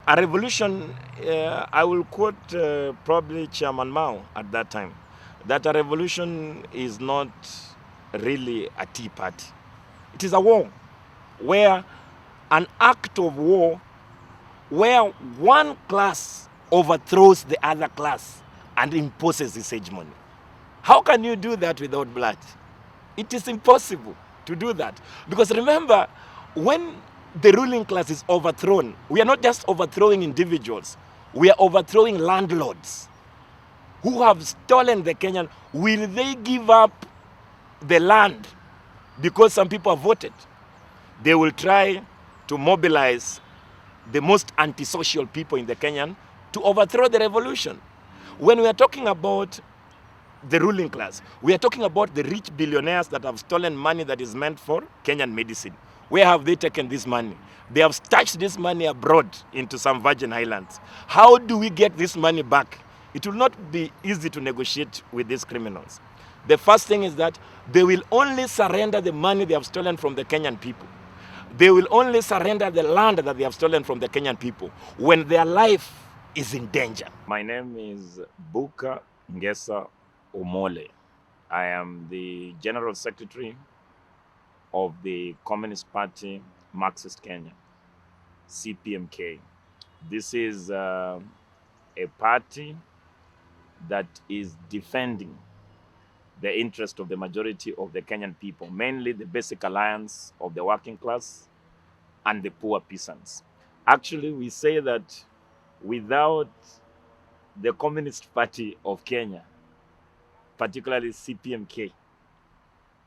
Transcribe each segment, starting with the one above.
A revolution, I will quote probably Chairman Mao at that time, that a revolution is not really a tea party. It is a war, where an act of war where one class overthrows the other class and imposes its hegemony. How can you do that without blood? It is impossible to do that. Because remember, when the ruling class is overthrown, we are not just overthrowing individuals, we are overthrowing landlords who have stolen the Kenyan. Will they give up the land because some people have voted? They will try to mobilize the most antisocial people in the Kenyan to overthrow the revolution. When we are talking about the ruling class, we are talking about the rich billionaires that have stolen money that is meant for Kenyan medicine. Where have they taken this money? They have stashed this money abroad into some Virgin Islands. How do we get this money back? It will not be easy to negotiate with these criminals. The first thing is that they will only surrender the money they have stolen from the Kenyan people. They will only surrender the land that they have stolen from the Kenyan people when their life is in danger. My name is Buka Ngesa Omole. I am the General Secretary of the Communist Party Marxist Kenya, CPMK. This is a party that is defending the interest of the majority of the Kenyan people, mainly the basic alliance of the working class and the poor peasants. Actually, we say that without the Communist Party of Kenya, particularly CPMK,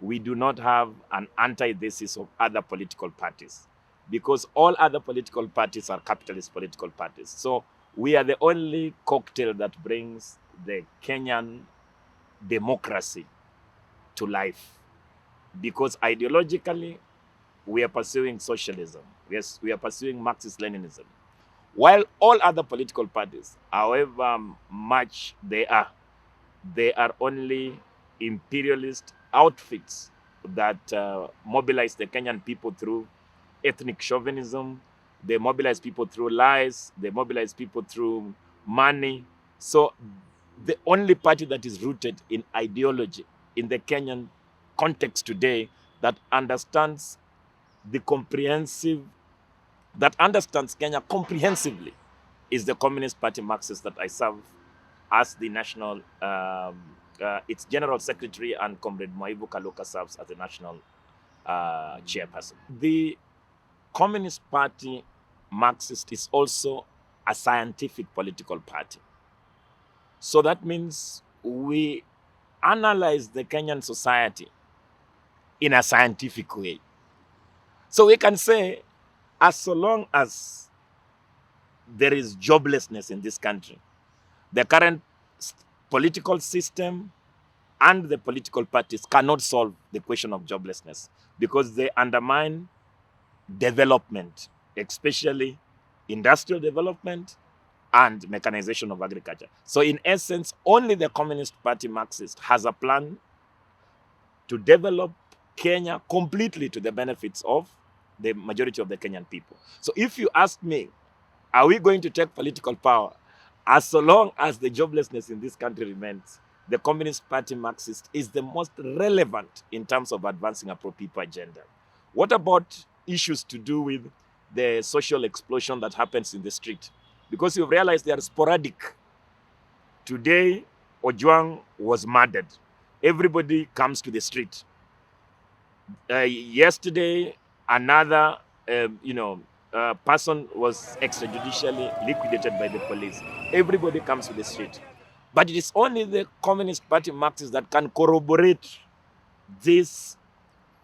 we do not have an antithesis of other political parties, because all other political parties are capitalist political parties. So we are the only cocktail that brings the Kenyan democracy to life, because ideologically we are pursuing socialism. Yes, we are pursuing Marxist-Leninism. While all other political parties, however much they are only imperialist outfits that mobilize the Kenyan people through ethnic chauvinism. They mobilize people through lies. They mobilize people through money. So the only party that is rooted in ideology in the Kenyan context today that understands Kenya comprehensively is the Communist Party Marxist that I serve as the national, its General Secretary, and Comrade Mwaibu Kaluka serves as the national chairperson. The Communist Party Marxist is also a scientific political party. So that means we analyze the Kenyan society in a scientific way. So we can say, as so long as there is joblessness in this country, the current political system and the political parties cannot solve the question of joblessness, because they undermine development, especially industrial development and mechanization of agriculture. So in essence, only the Communist Party Marxist has a plan to develop Kenya completely to the benefits of the majority of the Kenyan people. So if you ask me, are we going to take political power? As so long as the joblessness in this country remains, the Communist Party Marxist is the most relevant in terms of advancing a pro-people agenda. What about issues to do with the social explosion that happens in the street? Because you've realized they are sporadic. Today, Ojwang was murdered. Everybody comes to the street. Yesterday, another, person was extrajudicially liquidated by the police. Everybody comes to the street. But it is only the Communist Party Marxists that can corroborate these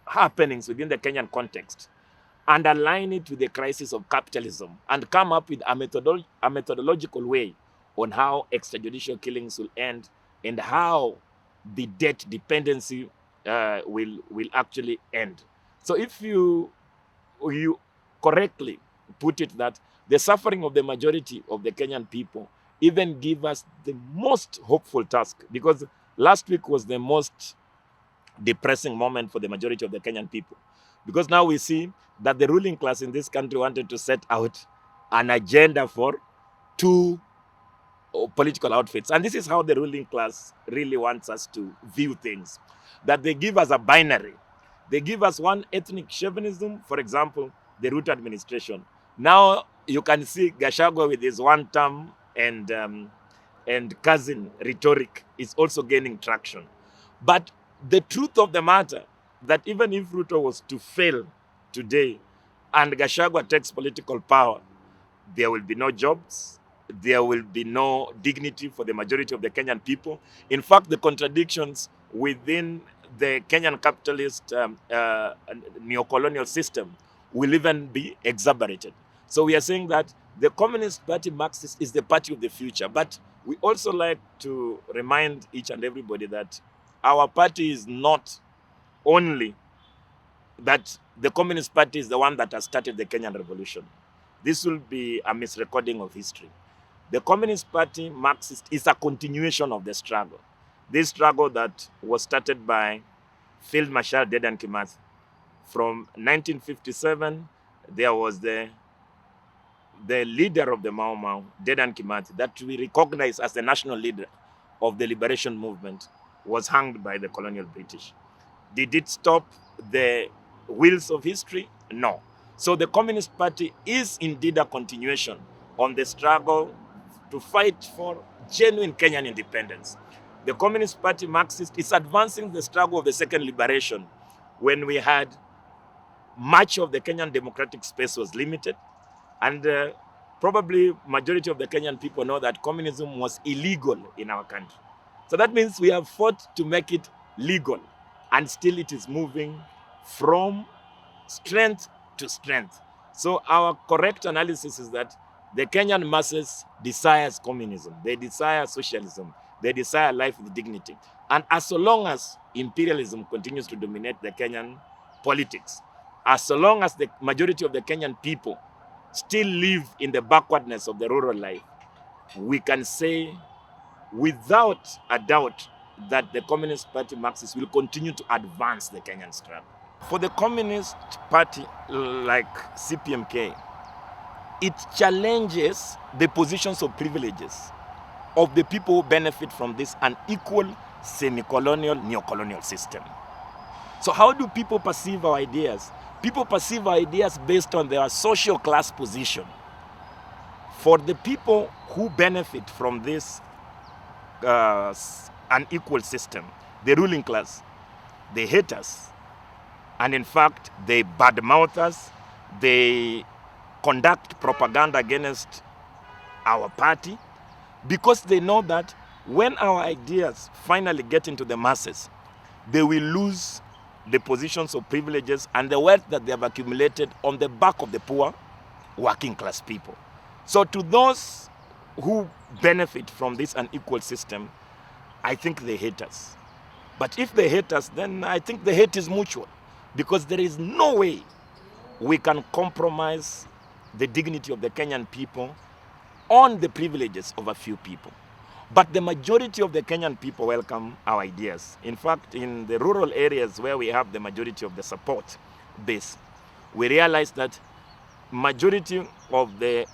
happenings within the Kenyan context and align it with the crisis of capitalism and come up with a methodological way on how extrajudicial killings will end and how the debt dependency will actually end. So if you correctly put it that the suffering of the majority of the Kenyan people even give us the most hopeful task, because last week was the most depressing moment for the majority of the Kenyan people. Because now we see that the ruling class in this country wanted to set out an agenda for two political outfits. And this is how the ruling class really wants us to view things. That they give us a binary. They give us one ethnic chauvinism, for example, the Ruto administration. Now you can see Gachagua with his one term and cousin rhetoric is also gaining traction. But the truth of the matter, that even if Ruto was to fail today and Gachagua takes political power, there will be no jobs, there will be no dignity for the majority of the Kenyan people. In fact, the contradictions within the Kenyan capitalist neo-colonial system will even be exacerbated. So we are saying that the Communist Party Marxist is the party of the future, but we also like to remind each and everybody that our party is not only that the Communist Party is the one that has started the Kenyan Revolution. This will be a misrecording of history. The Communist Party Marxist is a continuation of the struggle. This struggle that was started by Field Marshal Dedan Kimathi. From 1957, there was the leader of the Mau Mau, Dedan Kimathi, that we recognize as the national leader of the liberation movement, was hanged by the colonial British. Did it stop the wheels of history? No. So the Communist Party is indeed a continuation on the struggle to fight for genuine Kenyan independence. The Communist Party Marxist is advancing the struggle of the second liberation when we had much of the Kenyan democratic space was limited, and probably majority of the Kenyan people know that communism was illegal in our country. So that means we have fought to make it legal, and still it is moving from strength to strength. So our correct analysis is that the Kenyan masses desires communism, they desire socialism, they desire life with dignity. And as long as imperialism continues to dominate the Kenyan politics, as long as the majority of the Kenyan people still live in the backwardness of the rural life, we can say without a doubt that the Communist Party Marxists will continue to advance the Kenyan struggle. For the Communist Party, like CPMK, it challenges the positions of privileges of the people who benefit from this unequal semi-colonial, neo-colonial system. So how do people perceive our ideas? People perceive our ideas based on their social class position. For the people who benefit from this unequal system, the ruling class, they hate us. And in fact, they badmouth us. They conduct propaganda against our party because they know that when our ideas finally get into the masses, they will lose the positions of privileges and the wealth that they have accumulated on the back of the poor working class people. So to those who benefit from this unequal system, I think they hate us. But if they hate us, then I think the hate is mutual, because there is no way we can compromise the dignity of the Kenyan people on the privileges of a few people. But the majority of the Kenyan people welcome our ideas. In fact, in the rural areas where we have the majority of the support base, we realize that majority of the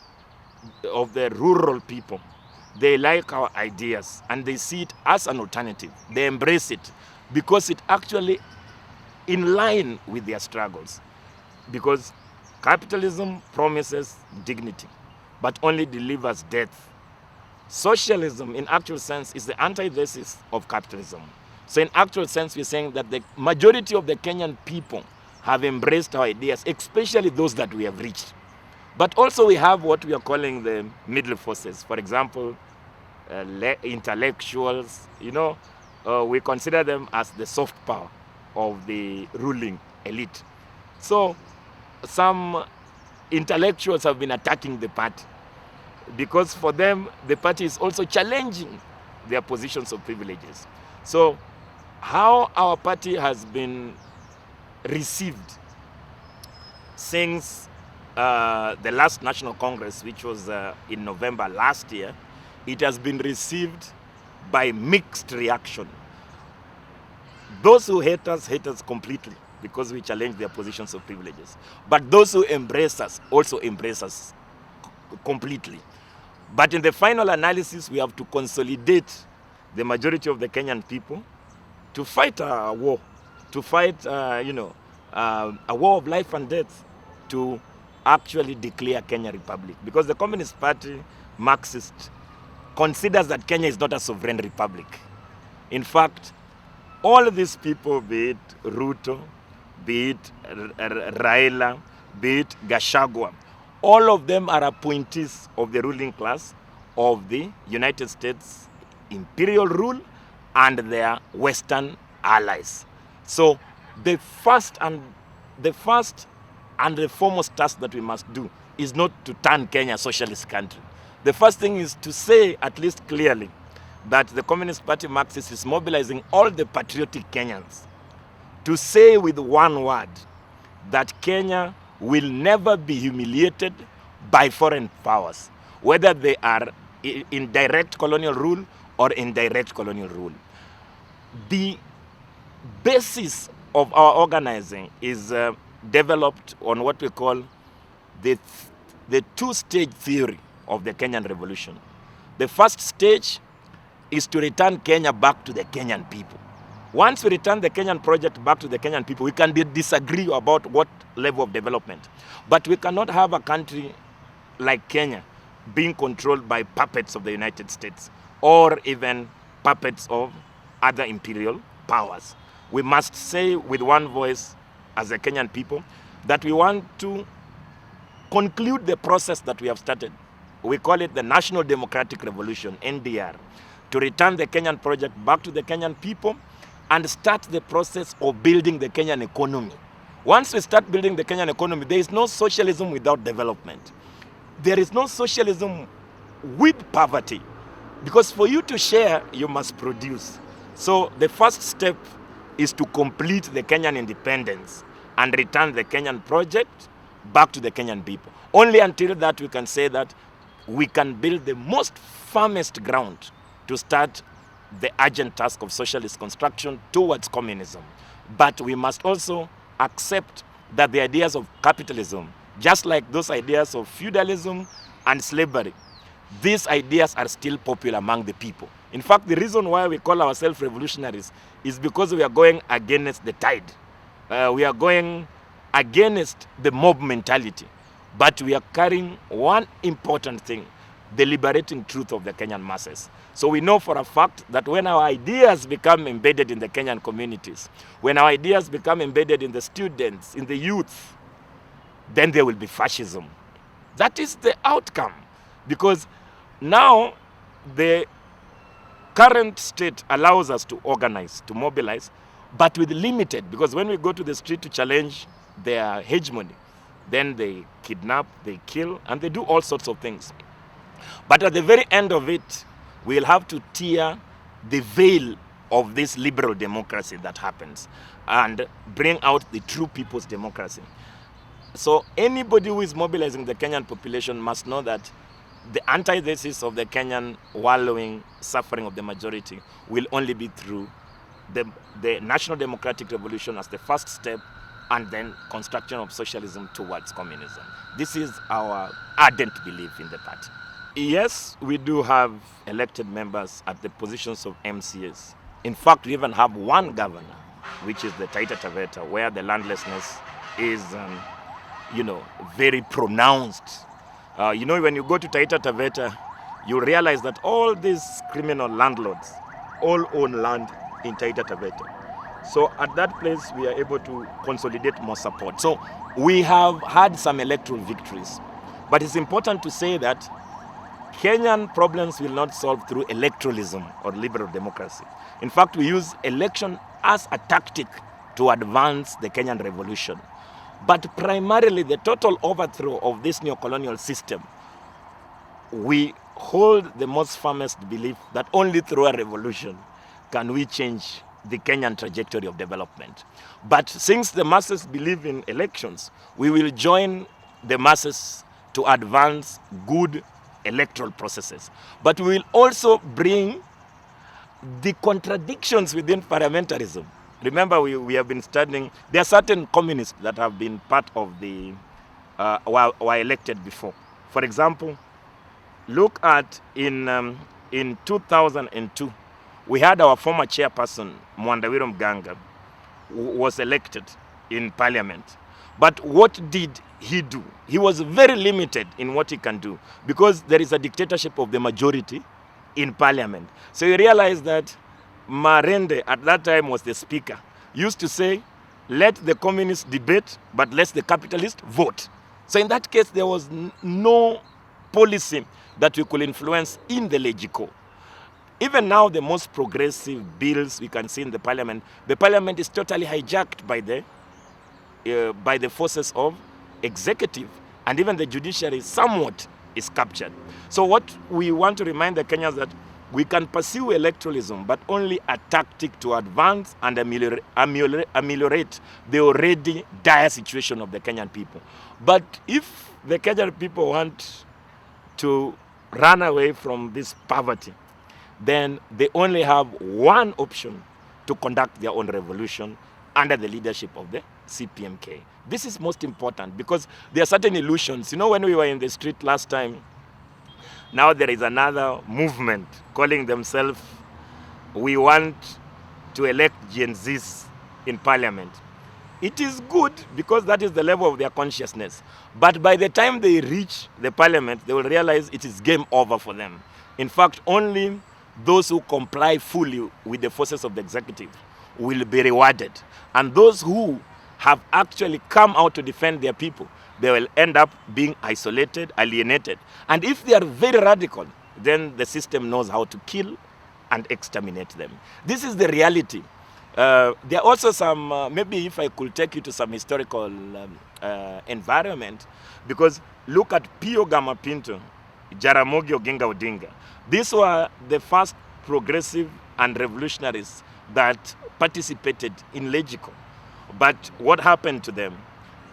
rural people, they like our ideas and they see it as an alternative. They embrace it because it actually in line with their struggles. Because capitalism promises dignity, but only delivers death. Socialism, in actual sense, is the antithesis of capitalism. So in actual sense, we're saying that the majority of the Kenyan people have embraced our ideas, especially those that we have reached. But also we have what we are calling the middle forces. For example, intellectuals, we consider them as the soft power of the ruling elite. So some intellectuals have been attacking the party because for them, the party is also challenging their positions of privileges. So how our party has been received since the last National Congress, which was in November last year, it has been received by mixed reaction. Those who hate us completely because we challenge their positions of privileges. But those who embrace us also embrace us completely. But in the final analysis, we have to consolidate the majority of the Kenyan people to fight a war, to fight, a war of life and death, to actually declare Kenya Republic. Because the Communist Party, Marxist, considers that Kenya is not a sovereign republic. In fact, all these people, be it Ruto, be it Raila, be it Gachagua, all of them are appointees of the ruling class of the United States imperial rule and their Western allies. So the first and the foremost task that we must do is not to turn Kenya a socialist country. The first thing is to say, at least clearly, that the Communist Party Marxist is mobilizing all the patriotic Kenyans to say with one word that Kenya will never be humiliated by foreign powers, whether they are in direct colonial rule or indirect colonial rule. The basis of our organizing is developed on what we call the two-stage theory of the Kenyan Revolution. The first stage is to return Kenya back to the Kenyan people. Once we return the Kenyan project back to the Kenyan people, we can disagree about what level of development. But we cannot have a country like Kenya being controlled by puppets of the United States or even puppets of other imperial powers. We must say with one voice as the Kenyan people that we want to conclude the process that we have started. We call it the National Democratic Revolution, NDR, to return the Kenyan project back to the Kenyan people and start the process of building the Kenyan economy. Once we start building the Kenyan economy, there is no socialism without development. There is no socialism with poverty. Because for you to share, you must produce. So the first step is to complete the Kenyan independence and return the Kenyan project back to the Kenyan people. Only until that we can say that we can build the most firmest ground to start the urgent task of socialist construction towards communism. But we must also accept that the ideas of capitalism, just like those ideas of feudalism and slavery, these ideas are still popular among the people. In fact, the reason why we call ourselves revolutionaries is because we are going against the tide. We are going against the mob mentality. But we are carrying one important thing, the liberating truth of the Kenyan masses. So we know for a fact that when our ideas become embedded in the Kenyan communities, when our ideas become embedded in the students, in the youth, then there will be fascism. That is the outcome. Because now the current state allows us to organize, to mobilize, but with limited, because when we go to the street to challenge their hegemony, then they kidnap, they kill, and they do all sorts of things. But at the very end of it, we'll have to tear the veil of this liberal democracy that happens and bring out the true people's democracy. So anybody who is mobilizing the Kenyan population must know that the antithesis of the Kenyan wallowing suffering of the majority will only be through the National Democratic Revolution as the first step, and then construction of socialism towards communism. This is our ardent belief in the party. Yes, we do have elected members at the positions of MCAs. In fact, we even have one governor, which is the Taita Taveta, where the landlessness is, very pronounced. When you go to Taita Taveta, you realize that all these criminal landlords all own land in Taita Taveta. So at that place, we are able to consolidate more support. So we have had some electoral victories. But it's important to say that Kenyan problems will not solve through electoralism or liberal democracy. In fact, we use election as a tactic to advance the Kenyan revolution. But primarily, the total overthrow of this neo-colonial system, we hold the most firmest belief that only through a revolution can we change the Kenyan trajectory of development. But since the masses believe in elections, we will join the masses to advance good electoral processes. But we will also bring the contradictions within parliamentarism. Remember, we have been studying, there are certain communists that have been part of the, were elected before. For example, look at in 2002, we had our former chairperson, Mwandawiro Mganga, who was elected in parliament. But what did he do? He was very limited in what he can do because there is a dictatorship of the majority in parliament. So you realize that Marende, at that time was the speaker, used to say, let the communists debate, but let the capitalists vote. So in that case, there was no policy that we could influence in the Legico. Even now, the most progressive bills we can see in the parliament is totally hijacked by the forces of executive, and even the judiciary somewhat is captured. So what we want to remind the Kenyans that we can pursue electoralism, but only a tactic to advance and ameliorate the already dire situation of the Kenyan people. But if the Kenyan people want to run away from this poverty, then they only have one option to conduct their own revolution under the leadership of the CPMK. This is most important because there are certain illusions. You know, when we were in the street last time, now there is another movement calling themselves, we want to elect Gen Zs in parliament. It is good because that is the level of their consciousness. But by the time they reach the parliament, they will realize it is game over for them. In fact, only those who comply fully with the forces of the executive will be rewarded. And those who have actually come out to defend their people, they will end up being isolated, alienated. And if they are very radical, then the system knows how to kill and exterminate them. This is the reality. There are also some, maybe if I could take you to some historical environment, because look at Pio Gama Pinto, Jaramogi Oginga Odinga. These were the first progressive and revolutionaries that participated in Legico. But what happened to them?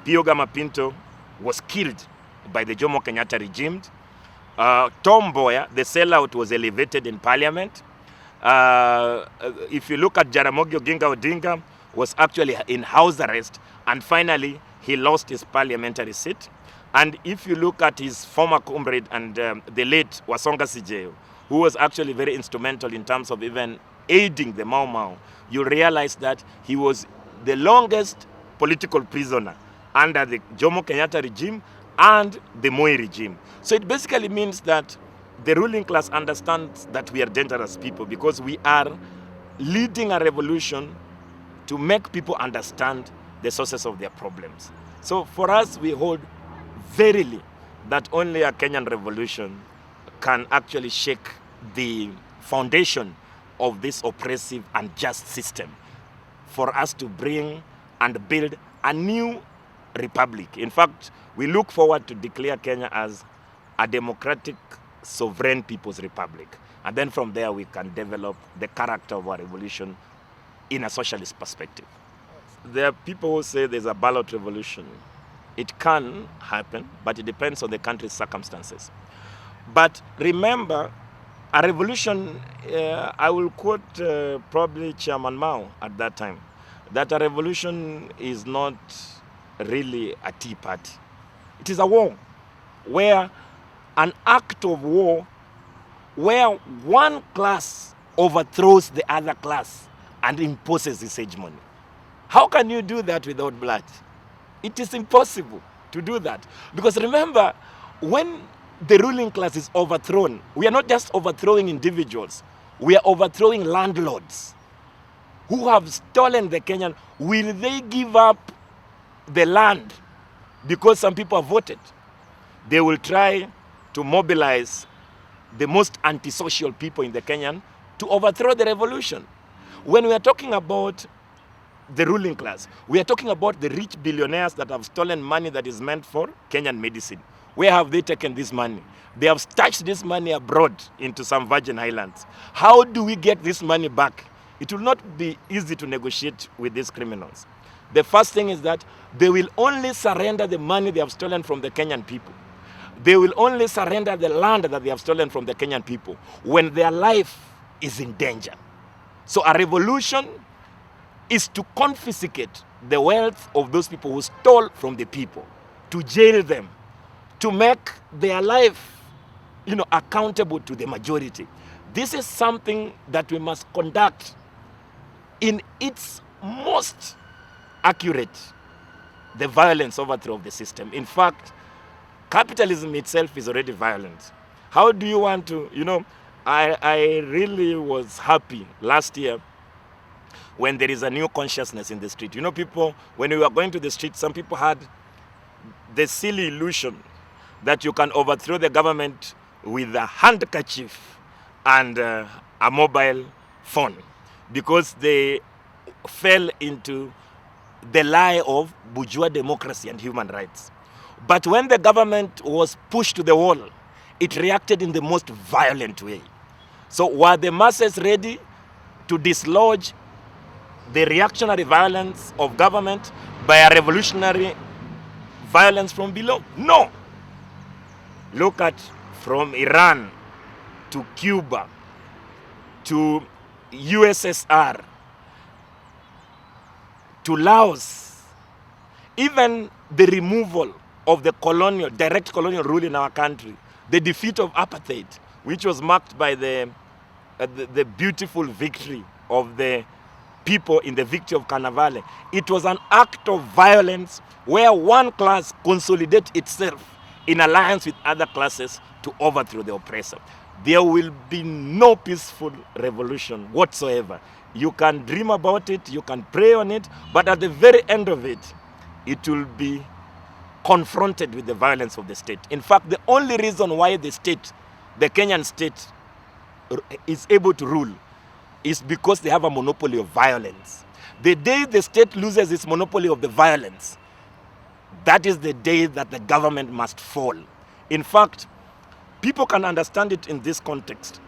Pio Gama Pinto was killed by the Jomo Kenyatta regime. Tom Mboya, the sellout, was elevated in parliament. If you look at Jaramogi Oginga Odinga, was actually in house arrest, and finally he lost his parliamentary seat. And if you look at his former comrade and the late Wasonga Sijeyo, who was actually very instrumental in terms of even aiding the Mau Mau, you realize that he was the longest political prisoner under the Jomo Kenyatta regime and the Moi regime. So it basically means that the ruling class understands that we are dangerous people because we are leading a revolution to make people understand the sources of their problems. So for us, we hold verily that only a Kenyan revolution can actually shake the foundation of this oppressive and just system for us to bring and build a new republic. In fact, we look forward to declare Kenya as a democratic, sovereign people's republic. And then from there, we can develop the character of our revolution in a socialist perspective. There are people who say there's a ballot revolution. It can happen, but it depends on the country's circumstances. But remember, a revolution, I will quote probably Chairman Mao at that time, that a revolution is not really a tea party. It is a war, where an act of war, where one class overthrows the other class and imposes its hegemony. How can you do that without blood? It is impossible to do that. Because remember, when the ruling class is overthrown, we are not just overthrowing individuals, we are overthrowing landlords who have stolen the Kenyan. Will they give up the land because some people have voted? They will try to mobilize the most antisocial people in the Kenyan to overthrow the revolution. When we are talking about the ruling class, we are talking about the rich billionaires that have stolen money that is meant for Kenyan medicine. Where have they taken this money? They have stashed this money abroad into some Virgin Islands. How do we get this money back? It will not be easy to negotiate with these criminals. The first thing is that they will only surrender the money they have stolen from the Kenyan people. They will only surrender the land that they have stolen from the Kenyan people when their life is in danger. So a revolution is to confiscate the wealth of those people who stole from the people, to jail them, to make their life, accountable to the majority. This is something that we must conduct in its most accurate, the violence overthrow of the system. In fact, capitalism itself is already violent. How do you want to, I really was happy last year when there is a new consciousness in the street. People, when we were going to the street, some people had the silly illusion that you can overthrow the government with a handkerchief and a mobile phone, because they fell into the lie of bourgeois democracy and human rights. But when the government was pushed to the wall, it reacted in the most violent way. So were the masses ready to dislodge the reactionary violence of government by a revolutionary violence from below? No. Look at from Iran to Cuba to USSR to Laos, even the removal of the direct colonial rule in our country, the defeat of apartheid, which was marked by the beautiful victory of the people in the victory of Carnivale. It was an act of violence where one class consolidates itself in alliance with other classes to overthrow the oppressor. There will be no peaceful revolution whatsoever. You can dream about it, you can pray on it, but at the very end of it, it will be confronted with the violence of the state. In fact, the only reason why the Kenyan state, is able to rule is because they have a monopoly of violence. The day the state loses its monopoly of the violence, that is the day that the government must fall. In fact, people can understand it in this context,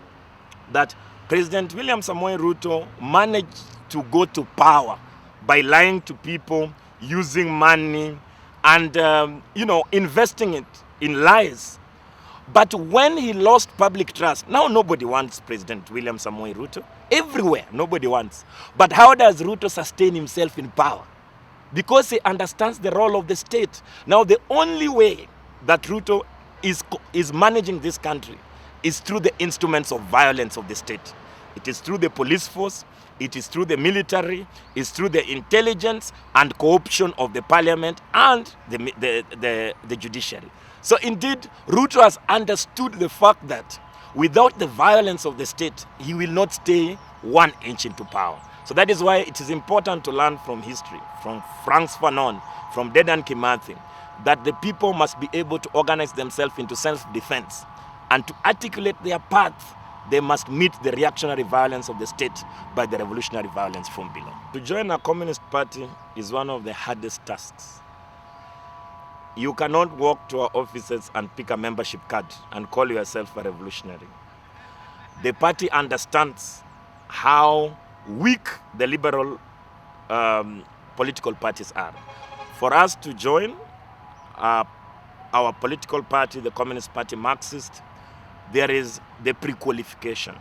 that President William Samoei Ruto managed to go to power by lying to people, using money, and investing it in lies. But when he lost public trust, now nobody wants President William Samoei Ruto. Everywhere, nobody wants. But how does Ruto sustain himself in power? Because he understands the role of the state. Now, the only way that Ruto is managing this country is through the instruments of violence of the state. It is through the police force, it is through the military, it's through the intelligence and corruption of the parliament and the judiciary. So indeed, Ruto has understood the fact that without the violence of the state, he will not stay 1 inch into power. So that is why it is important to learn from history, from Frantz Fanon, from Dedan Kimathi, that the people must be able to organize themselves into self-defense. And to articulate their path, they must meet the reactionary violence of the state by the revolutionary violence from below. To join a communist party is one of the hardest tasks. You cannot walk to our offices and pick a membership card and call yourself a revolutionary. The party understands how weak the liberal political parties are. For us to join our political party, the Communist Party Marxist, there is the pre-qualification.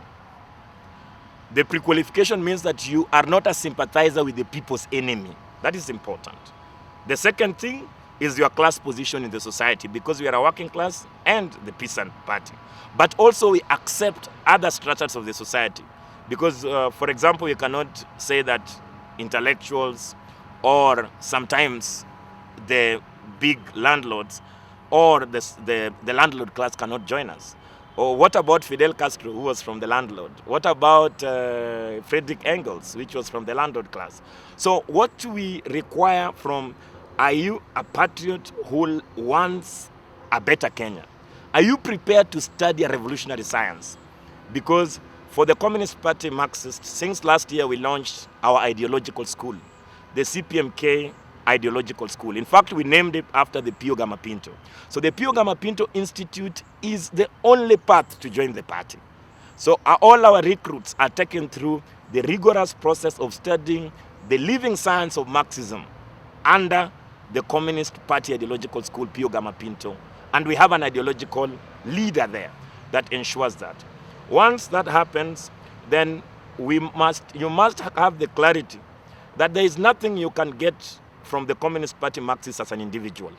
The pre-qualification means that you are not a sympathizer with the people's enemy. That is important. The second thing is your class position in the society, because we are a working class and the peasant party. But also we accept other stratas of the society. Because, for example, you cannot say that intellectuals or sometimes the big landlords or the landlord class cannot join us. Or what about Fidel Castro, who was from the landlord? What about Friedrich Engels, which was from the landlord class? So what we require from, are you a patriot who wants a better Kenya? Are you prepared to study a revolutionary science? Because for the Communist Party Marxist, since last year we launched our ideological school, the CPMK Ideological School. In fact, we named it after the Pio Gama Pinto. So the Pio Gama Pinto Institute is the only path to join the party. So all our recruits are taken through the rigorous process of studying the living science of Marxism under the Communist Party Ideological School, Pio Gama Pinto. And we have an ideological leader there that ensures that. Once that happens, then you must have the clarity that there is nothing you can get from the Communist Party Marxists as an individual.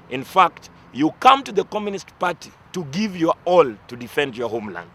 In fact, you come to the Communist Party to give your all to defend your homeland.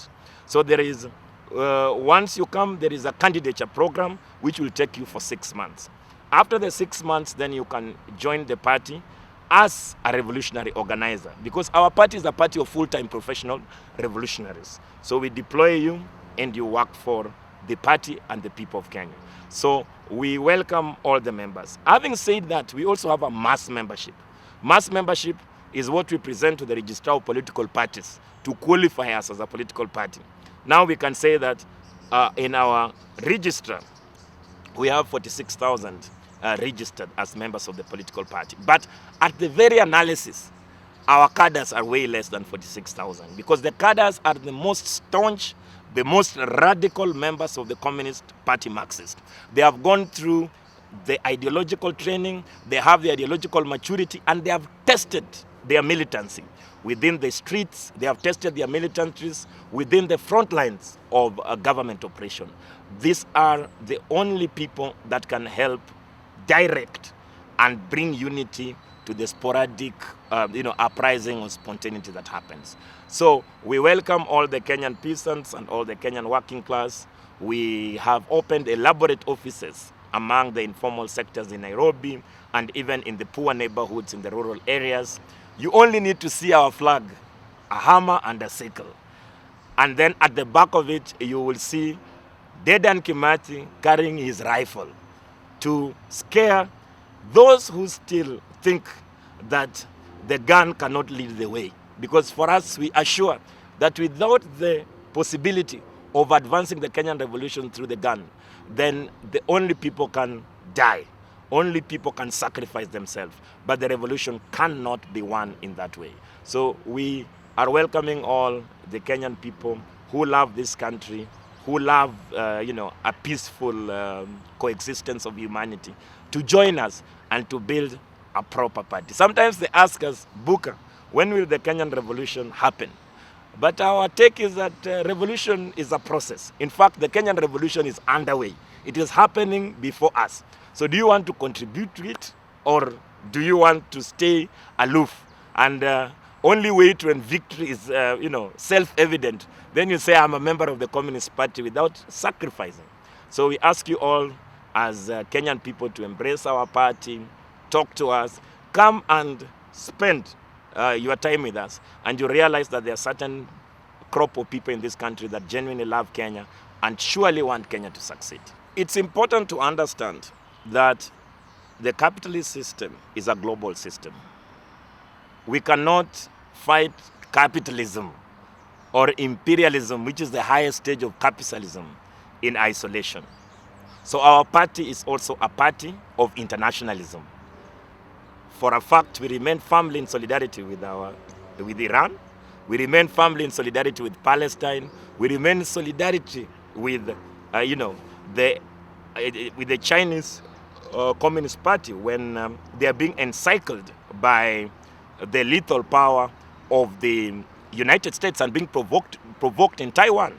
So there is, once you come, there is a candidature program which will take you for 6 months. After the 6 months, then you can join the party as a revolutionary organizer, because our party is a party of full-time professional revolutionaries. So we deploy you and you work for the party and the people of Kenya. So we welcome all the members. Having said that, we also have a mass membership. Mass membership is what we present to the registrar of political parties to qualify us as a political party. Now we can say that in our register, we have 46,000 registered as members of the political party. But at the very analysis, our cadres are way less than 46,000, because the cadres are the most staunch, the most radical members of the Communist Party Marxist. They have gone through the ideological training, they have the ideological maturity, and they have tested their militancy within the streets. They have tested their militancies within the front lines of a government operation. These are the only people that can help direct and bring unity to the sporadic uprising or spontaneity that happens. So we welcome all the Kenyan peasants and all the Kenyan working class. We have opened elaborate offices among the informal sectors in Nairobi and even in the poor neighborhoods in the rural areas. You only need to see our flag, a hammer and a sickle. And then at the back of it, you will see Dedan Kimathi carrying his rifle to scare those who still think that the gun cannot lead the way. Because for us, we assure that without the possibility of advancing the Kenyan revolution through the gun, then the only people can die. Only people can sacrifice themselves. But the revolution cannot be won in that way. So we are welcoming all the Kenyan people who love this country, who love a peaceful coexistence of humanity, to join us and to build a proper party. Sometimes they ask us, Buka, when will the Kenyan revolution happen? But our take is that revolution is a process. In fact, the Kenyan revolution is underway. It is happening before us. So do you want to contribute to it, or do you want to stay aloof? And only way to win victory is self-evident. Then you say, I'm a member of the Communist Party without sacrificing. So we ask you all as Kenyan people to embrace our party, talk to us, come and spend your time with us, and you realize that there are certain crop of people in this country that genuinely love Kenya and surely want Kenya to succeed. It's important to understand that the capitalist system is a global system. We cannot fight capitalism or imperialism, which is the highest stage of capitalism, in isolation. So our party is also a party of internationalism. For a fact, we remain firmly in solidarity with Iran. We remain firmly in solidarity with Palestine. We remain in solidarity with, the Chinese Communist Party when they are being encircled by the lethal power of the United States and being provoked in Taiwan.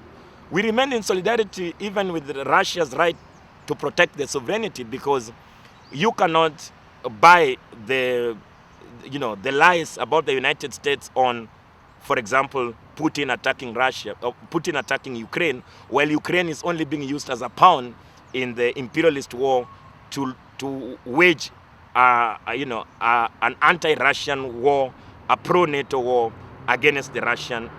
We remain in solidarity even with Russia's right to protect their sovereignty, because you cannot buy the lies about the United States on, for example, Putin attacking Russia, or Putin attacking Ukraine, while Ukraine is only being used as a pawn in the imperialist war to wage an anti-Russian war, a pro-NATO war against the Russian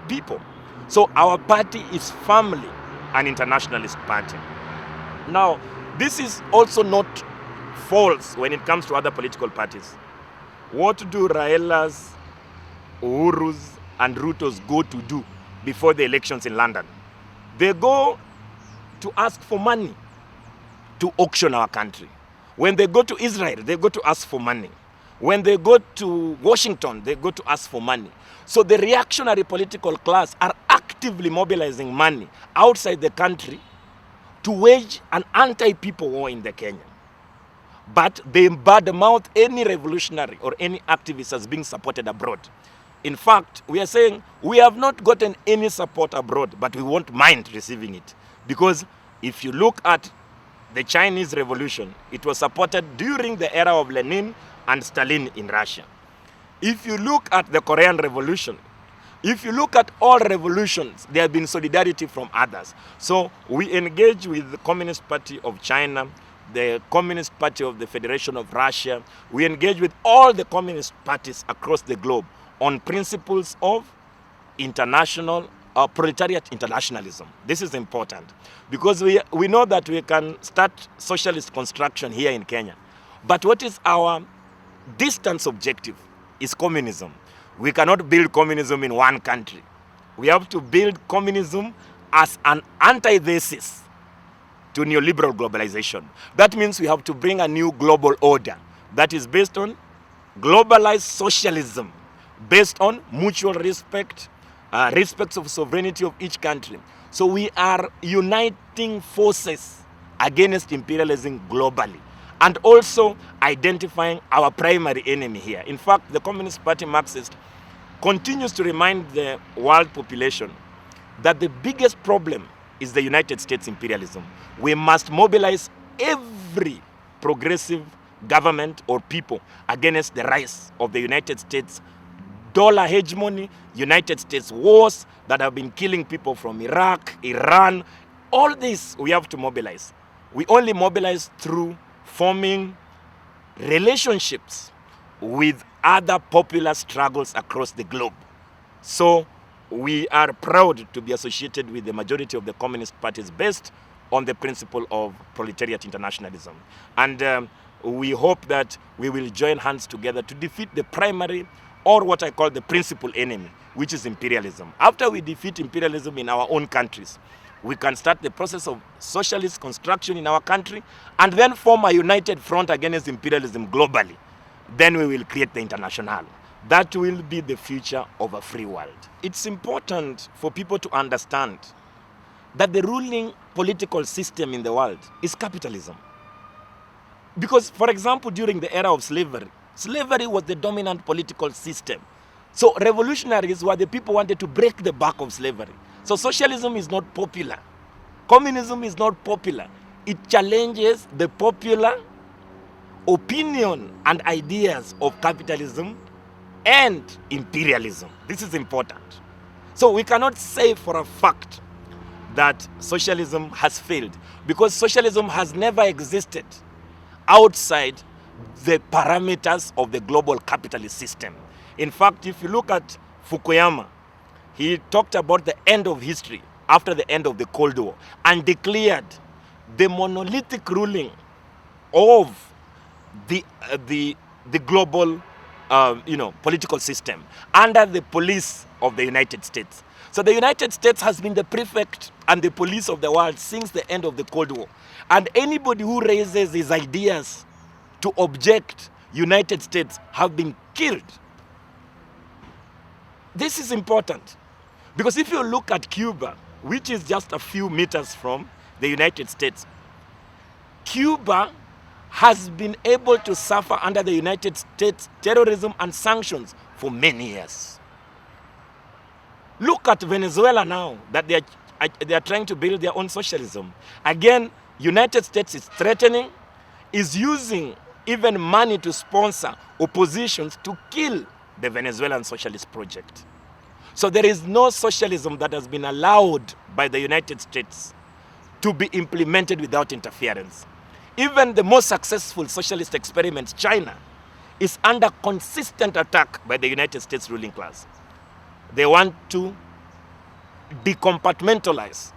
people. So our party is firmly an internationalist party. Now, this is also not false when it comes to other political parties. What do Raila's, Uhuru's, and Ruto's go to do before the elections in London? They go to ask for money to auction our country. When they go to Israel, they go to ask for money. When they go to Washington, they go to ask for money. So the reactionary political class are actively mobilizing money outside the country to wage an anti-people war in the Kenya. But they badmouth any revolutionary or any activist as being supported abroad. In fact, we are saying we have not gotten any support abroad, but we won't mind receiving it. Because if you look at the Chinese Revolution, it was supported during the era of Lenin and Stalin in Russia. If you look at the Korean Revolution, if you look at all revolutions, there have been solidarity from others. So we engage with the Communist Party of China, the Communist Party of the Federation of Russia. We engage with all the communist parties across the globe on principles of international proletariat internationalism. This is important because we know that we can start socialist construction here in Kenya. But what is our distant objective is communism. We cannot build communism in one country. We have to build communism as an antithesis to neoliberal globalization. That means we have to bring a new global order that is based on globalized socialism, based on mutual respect, respect of sovereignty of each country. So we are uniting forces against imperialism globally and also identifying our primary enemy here. In fact, the Communist Party Marxist continues to remind the world population that the biggest problem is the United States imperialism. We must mobilize every progressive government or people against the rise of the United States dollar hegemony, United States wars that have been killing people from Iraq, Iran. All this we have to mobilize. We only mobilize through forming relationships with other popular struggles across the globe. So we are proud to be associated with the majority of the communist parties based on the principle of proletariat internationalism. And we hope that we will join hands together to defeat the primary, or what I call the principal enemy, which is imperialism. After we defeat imperialism in our own countries, we can start the process of socialist construction in our country and then form a united front against imperialism globally. Then we will create the international. That will be the future of a free world. It's important for people to understand that the ruling political system in the world is capitalism. Because, for example, during the era of slavery, slavery was the dominant political system. So revolutionaries were the people who wanted to break the back of slavery. So socialism is not popular. Communism is not popular. It challenges the popular opinion and ideas of capitalism and imperialism. This is important. So we cannot say for a fact that socialism has failed, because socialism has never existed outside the parameters of the global capitalist system. In fact, if you look at Fukuyama, he talked about the end of history after the end of the Cold War and declared the monolithic ruling of the global political system under the police of the United States. So the United States has been the prefect and the police of the world since the end of the Cold War. And anybody who raises his ideas to object United States have been killed. This is important because if you look at Cuba, which is just a few meters from the United States, Cuba has been able to suffer under the United States terrorism and sanctions for many years. Look at Venezuela now, that they are trying to build their own socialism. Again, United States is threatening, is using even money to sponsor oppositions to kill the Venezuelan socialist project. So there is no socialism that has been allowed by the United States to be implemented without interference. Even the most successful socialist experiments, China, is under consistent attack by the United States ruling class. They want to decompartmentalize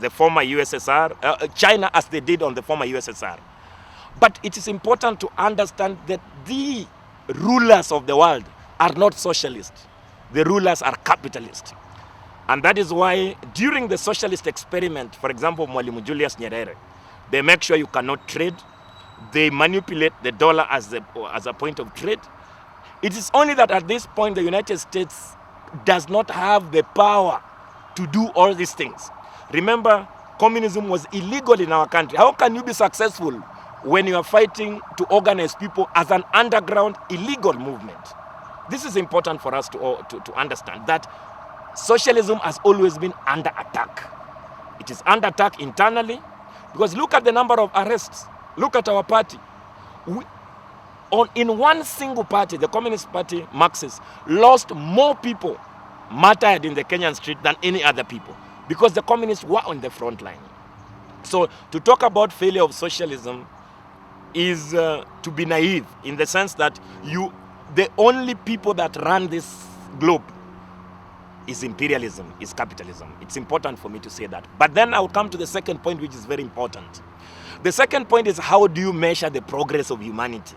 the former USSR, China as they did on the former USSR. But it is important to understand that the rulers of the world are not socialist. The rulers are capitalist. And that is why during the socialist experiment, for example, Mwalimu Julius Nyerere, they make sure you cannot trade. They manipulate the dollar as a point of trade. It is only that at this point the United States does not have the power to do all these things. Remember, communism was illegal in our country. How can you be successful when you are fighting to organize people as an underground illegal movement? This is important for us to understand that socialism has always been under attack. It is under attack internally, because look at the number of arrests. Look at our party. in one single party, the Communist Party, Marxist, lost more people martyred in the Kenyan street than any other people, because the communists were on the front line. So to talk about failure of socialism is to be naive, in the sense that the only people that run this globe is imperialism, is capitalism. It's important for me to say that. But then I'll come to the second point, which is very important. The second point is, how do you measure the progress of humanity?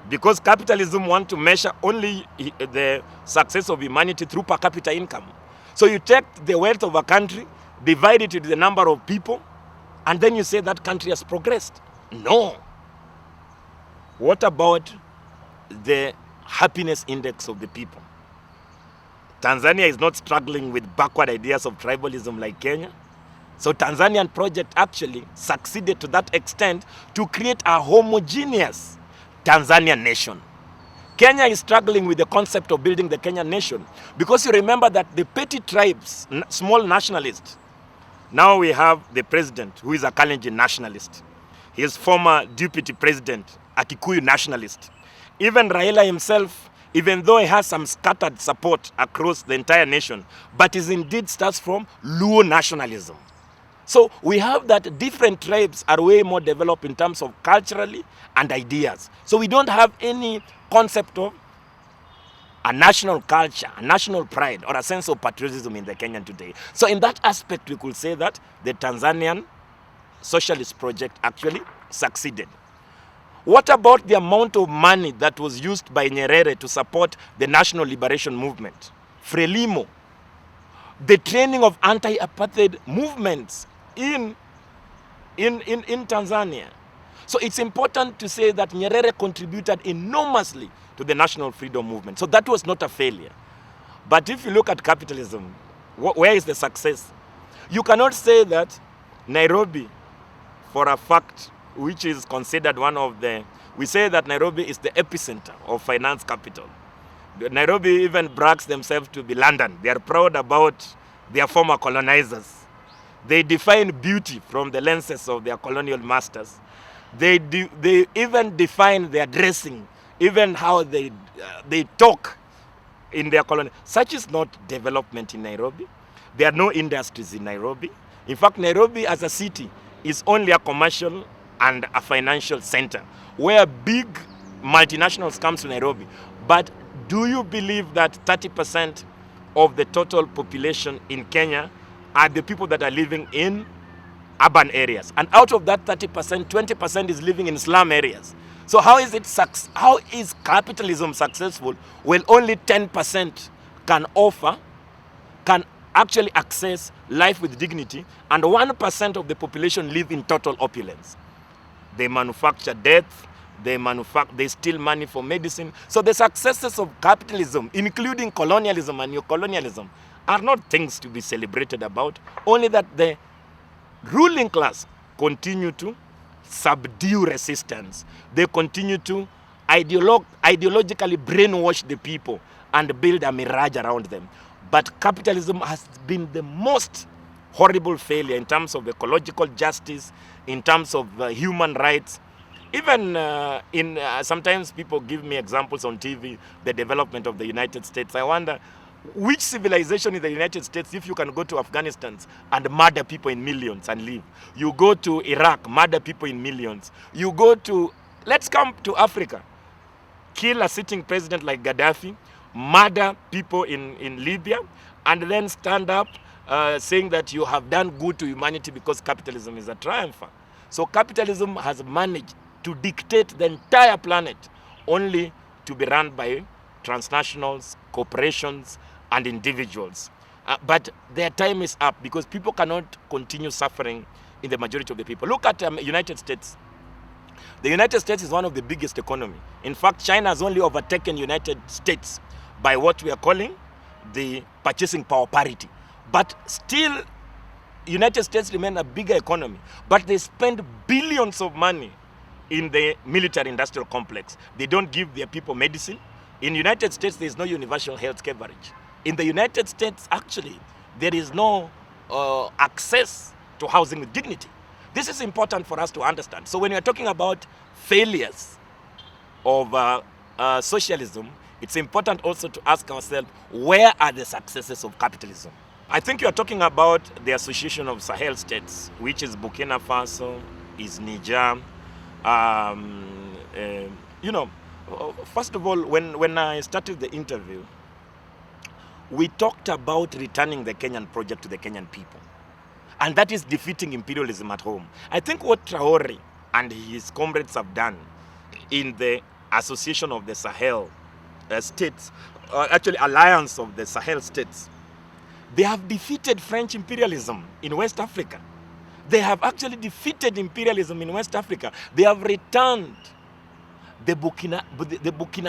Because capitalism wants to measure only the success of humanity through per capita income. So you take the wealth of a country, divide it into the number of people, and then you say that country has progressed. No. What about the happiness index of the people? Tanzania is not struggling with backward ideas of tribalism like Kenya. So Tanzanian project actually succeeded to that extent to create a homogeneous Tanzanian nation. Kenya is struggling with the concept of building the Kenyan nation, because you remember that the petty tribes, small nationalists, now we have the president who is a Kalenjin nationalist. He is former deputy president, a Kikuyu nationalist. Even Raila himself, even though he has some scattered support across the entire nation, but is indeed starts from Luo nationalism. So we have that different tribes are way more developed in terms of culturally and ideas. So we don't have any concept of a national culture, a national pride, or a sense of patriotism in the Kenyan today. So in that aspect, we could say that the Tanzanian socialist project actually succeeded. What about the amount of money that was used by Nyerere to support the national liberation movement? Frelimo, the training of anti-apartheid movements in Tanzania. So it's important to say that Nyerere contributed enormously to the national freedom movement. So that was not a failure. But if you look at capitalism, where is the success? You cannot say that Nairobi, for a fact, which is considered one of we say that Nairobi is the epicenter of finance capital. Nairobi even brags themselves to be London. They are proud about their former colonizers. They define beauty from the lenses of their colonial masters. They even define their dressing, even how they talk in their colony. Such is not development in Nairobi. There are no industries in Nairobi. In fact, Nairobi as a city is only a commercial and a financial center where big multinationals come to Nairobi. But do you believe that 30% of the total population in Kenya are the people that are living in urban areas? And out of that 30%, 20% is living in slum areas. So how is capitalism successful when only 10% can actually access life with dignity, and 1% of the population live in total opulence? They manufacture death, they steal money for medicine. So the successes of capitalism, including colonialism and neocolonialism, are not things to be celebrated about, only that the ruling class continue to subdue resistance. They continue to ideologically brainwash the people and build a mirage around them. But capitalism has been the most horrible failure in terms of ecological justice, in terms of human rights. Even sometimes people give me examples on TV, the development of the United States. I wonder, which civilization in the United States, if you can go to Afghanistan and murder people in millions and leave? You go to Iraq, murder people in millions. You go to, let's come to Africa, kill a sitting president like Gaddafi, murder people in Libya, and then stand up saying that you have done good to humanity because capitalism is a triumph. So capitalism has managed to dictate the entire planet only to be run by transnationals, corporations, and individuals. But their time is up, because people cannot continue suffering in the majority of the people. Look at United States. The United States is one of the biggest economy. In fact, China has only overtaken United States by what we are calling the purchasing power parity. But still, United States remain a bigger economy. But they spend billions of money in the military-industrial complex. They don't give their people medicine. In United States, there is no universal health coverage. In the United States, actually, there is no access to housing with dignity. This is important for us to understand. So when you're talking about failures of socialism, it's important also to ask ourselves, where are the successes of capitalism? I think you are talking about the Association of Sahel States, which is Burkina Faso, is Niger. You know, first of all, when I started the interview, we talked about returning the Kenyan project to the Kenyan people. And that is defeating imperialism at home. I think what Traore and his comrades have done in the Association of the Sahel States, actually Alliance of the Sahel States, they have defeated French imperialism in West Africa. They have actually defeated imperialism in West Africa. They have returned the Burkina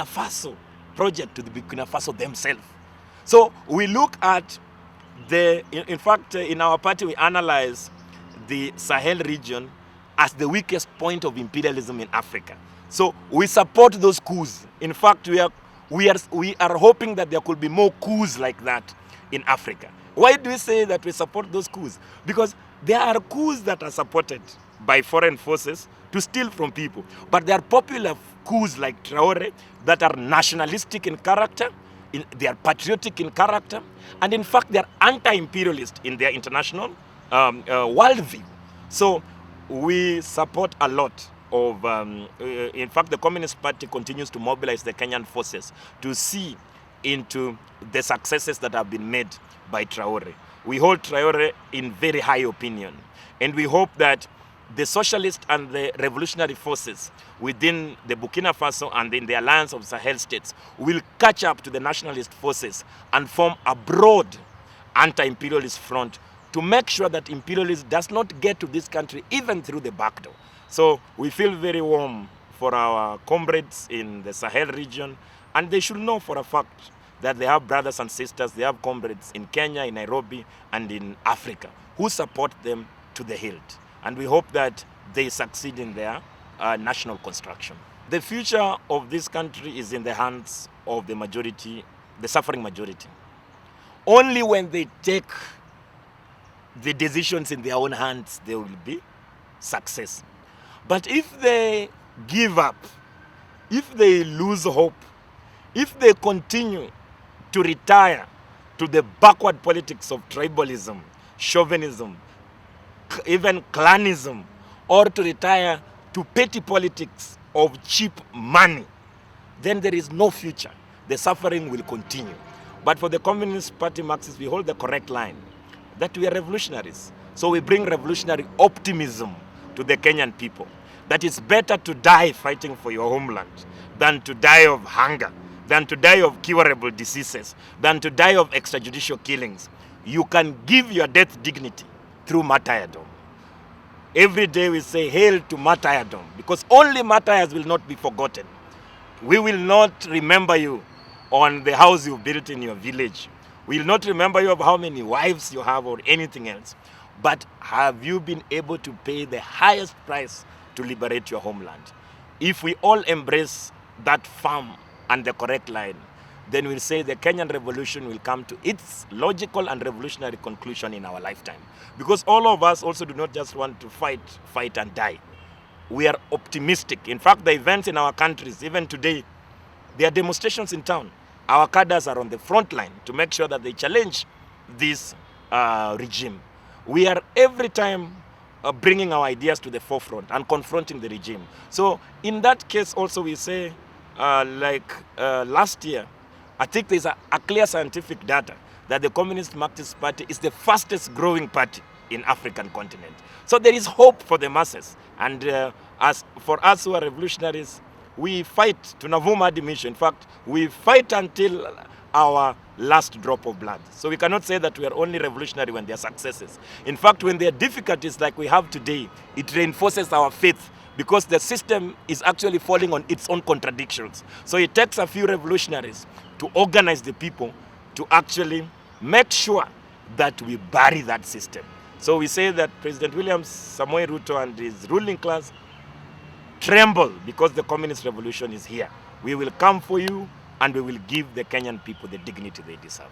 Faso project to the Burkina Faso themselves. So we look at in fact, in our party, we analyze the Sahel region as the weakest point of imperialism in Africa. So we support those coups. In fact, we are hoping that there could be more coups like that in Africa. Why do we say that we support those coups? Because there are coups that are supported by foreign forces to steal from people. But there are popular coups like Traore that are nationalistic in character, they are patriotic in character, and in fact they are anti-imperialist in their international worldview. So we support a lot of, in fact the Communist Party continues to mobilize the Kenyan forces to see into the successes that have been made by Traore. We hold Traore in very high opinion, and we hope that the socialist and the revolutionary forces within the Burkina Faso and in the Alliance of Sahel States will catch up to the nationalist forces and form a broad anti-imperialist front to make sure that imperialism does not get to this country even through the back door. So we feel very warm for our comrades in the Sahel region, and they should know for a fact that they have brothers and sisters, they have comrades in Kenya, in Nairobi, and in Africa who support them to the hilt. And we hope that they succeed in their national construction. The future of this country is in the hands of the majority, the suffering majority. Only when they take the decisions in their own hands, there will be success. But if they give up, if they lose hope, if they continue to retire to the backward politics of tribalism, chauvinism, even clanism, or to retire to petty politics of cheap money, then there is no future. The suffering will continue. But for the Communist Party Marxists, we hold the correct line, that we are revolutionaries. So we bring revolutionary optimism to the Kenyan people, that it's better to die fighting for your homeland than to die of hunger, than to die of curable diseases, than to die of extrajudicial killings. You can give your death dignity through martyrdom. Every day we say, hail to martyrdom, because only martyrs will not be forgotten. We will not remember you on the house you built in your village. We will not remember you of how many wives you have or anything else. But have you been able to pay the highest price to liberate your homeland? If we all embrace that firm and the correct line, then we'll say the Kenyan revolution will come to its logical and revolutionary conclusion in our lifetime. Because all of us also do not just want to fight and die. We are optimistic. In fact, the events in our countries, even today, there are demonstrations in town. Our cadres are on the front line to make sure that they challenge this regime. We are every time bringing our ideas to the forefront and confronting the regime. So in that case also we say, last year, I think there's a clear scientific data that the Communist Marxist Party is the fastest growing party in African continent. So there is hope for the masses. And as for us who are revolutionaries, we fight to Navuma mission. In fact, we fight until our last drop of blood. So we cannot say that we are only revolutionary when there are successes. In fact, when there are difficulties like we have today, it reinforces our faith, because the system is actually falling on its own contradictions. So it takes a few revolutionaries to organize the people to actually make sure that we bury that system. So we say that President William Samoei Ruto and his ruling class tremble because the communist revolution is here. We will come for you, and we will give the Kenyan people the dignity they deserve.